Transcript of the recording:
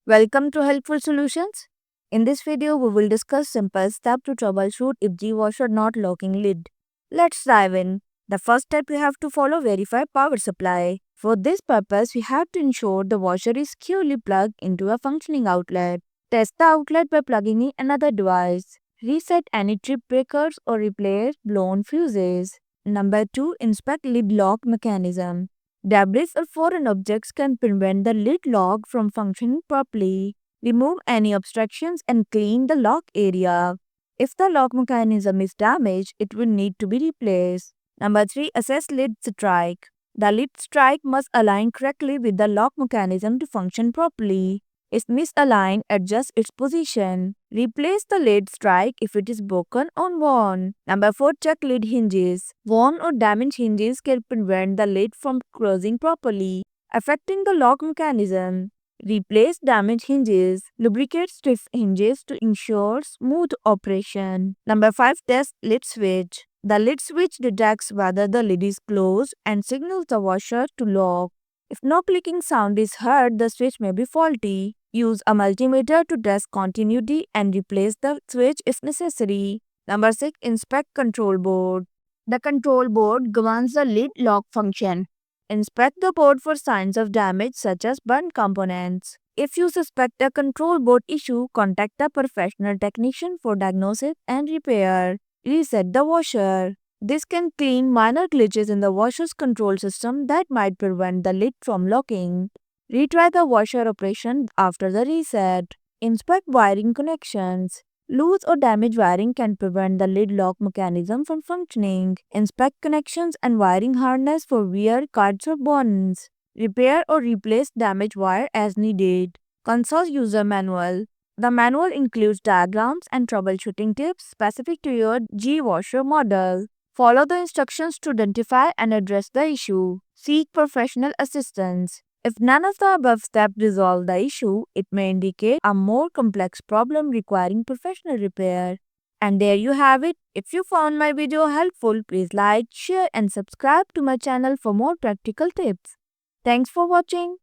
Welcome to Helpful Solutions. In this video, we will discuss simple steps to troubleshoot if G-washer not locking lid. Let's dive in. The first step you have to follow verify power supply. For this purpose, we have to ensure the washer is securely plugged into a functioning outlet. Test the outlet by plugging in another device. Reset any trip breakers or replace blown fuses. Number 2. Inspect lid lock mechanism. Debris or foreign objects can prevent the lid lock from functioning properly. Remove any obstructions and clean the lock area. If the lock mechanism is damaged, it will need to be replaced. Number 3. Assess lid strike. The lid strike must align correctly with the lock mechanism to function properly. If misaligned, adjust its position. Replace the lid strike if it is broken or worn. Number 4. Check lid hinges. Worn or damaged hinges can prevent the lid from closing properly, affecting the lock mechanism. Replace damaged hinges. Lubricate stiff hinges to ensure smooth operation. Number 5. Test lid switch. The lid switch detects whether the lid is closed and signals the washer to lock. If no clicking sound is heard, the switch may be faulty. Use a multimeter to test continuity and replace the switch if necessary. Number 6. Inspect control board. The control board governs the lid lock function. Inspect the board for signs of damage such as burnt components. If you suspect a control board issue, contact a professional technician for diagnosis and repair. Reset the washer. This can clean minor glitches in the washer's control system that might prevent the lid from locking. Retry the washer operation after the reset. Inspect wiring connections. Loose or damaged wiring can prevent the lid lock mechanism from functioning. Inspect connections and wiring harness for wear, cuts or burns. Repair or replace damaged wire as needed. Consult user manual. The manual includes diagrams and troubleshooting tips specific to your G-washer model. Follow the instructions to identify and address the issue. Seek professional assistance. If none of the above steps resolve the issue, it may indicate a more complex problem requiring professional repair. And there you have it. If you found my video helpful, please like, share and subscribe to my channel for more practical tips. Thanks for watching.